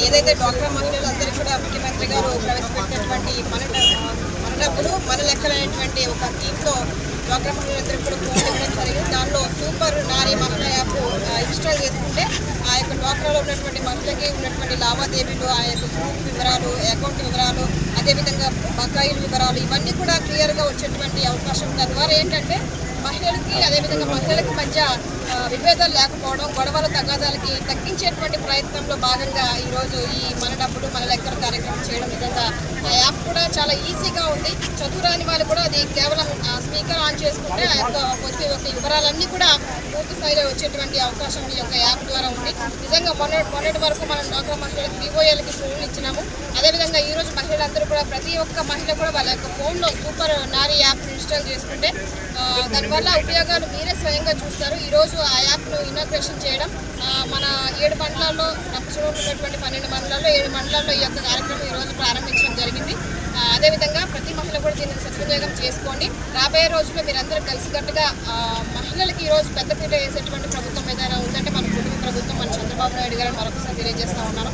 ఏదైతే డ్వాక్రా మహిళలందరికీ కూడా ముఖ్యమంత్రి గారు ప్రవేశపెట్టినటువంటి మన డబ్బులు మన లెక్కలైనటువంటి ఒక థీమ్తో డ్వాక్రా మహిళలందరికీ కూడా ఫోన్ ఇవ్వడం జరిగింది. దానిలో సూపర్ నారీ మహిళా యాప్ ఇన్స్టాల్ చేసుకుంటే ఆ యొక్క డ్వాక్రాలో ఉన్నటువంటి మహిళకి ఉన్నటువంటి లావాదేవీలు, ఆ యొక్క గ్రూప్ వివరాలు, అకౌంట్ వివరాలు, అదేవిధంగా బకాయిల వివరాలు ఇవన్నీ కూడా క్లియర్గా వచ్చేటువంటి అవకాశం. తద్వారా ఏంటంటే మహిళలకి అదేవిధంగా మహిళలకి మధ్య విభేదాలు లేకపోవడం, గొడవల తగాదాలకి తగ్గించేటువంటి ప్రయత్నంలో భాగంగా ఈరోజు ఈ మన డబ్బులు మన లెక్కల కార్యక్రమం చేయడం నిజంగా ఆ యాప్ కూడా చాలా ఈజీగా ఉంది. చదువురాని వాళ్ళు కూడా అది కేవలం స్పీకర్ ఆన్ చేసుకుంటే ఆ యొక్క వచ్చే ఒక వివరాలన్నీ కూడా పూర్తి స్థాయిలో వచ్చేటువంటి అవకాశం ఈ యొక్క యాప్ ద్వారా ఉంది. నిజంగా మొన్నటి వరకు మనం డ్వాక్రా మహిళలకు వివోఏలకి ఫోన్లు ఇచ్చినాము. అదేవిధంగా ఈరోజు మహిళలందరూ కూడా ప్రతి ఒక్క మహిళ కూడా వాళ్ళ యొక్క ఫోన్లో సూపర్ నారీ యాప్ ఇన్స్టాల్ చేసుకుంటే దానివల్ల ఉపయోగాలు మీరే స్వయంగా చూస్తారు. ఈరోజు ఆ యాప్ను ఇనాగ్రేషన్ చేయడం మన 7 మండలాల్లో రంపచోడవరంలో ఉన్నటువంటి 12 మండలాల్లో 7 మండలాల్లో ఈ యొక్క కార్యక్రమం ఈరోజు ప్రారంభించడం జరిగింది. అదేవిధంగా ప్రతి మహిళ కూడా దీన్ని సద్వినియోగం చేసుకోండి. రాబోయే రోజుల్లో మీరందరూ కలిసికట్టుగా మహిళలకి ఈరోజు పెద్దపీట వేసేటువంటి ప్రభుత్వం ఏదైనా ఉందంటే మన కుటుంబ ప్రభుత్వం, మన చంద్రబాబు నాయుడు గారు మరొకసారి తెలియజేస్తూ ఉన్నాను.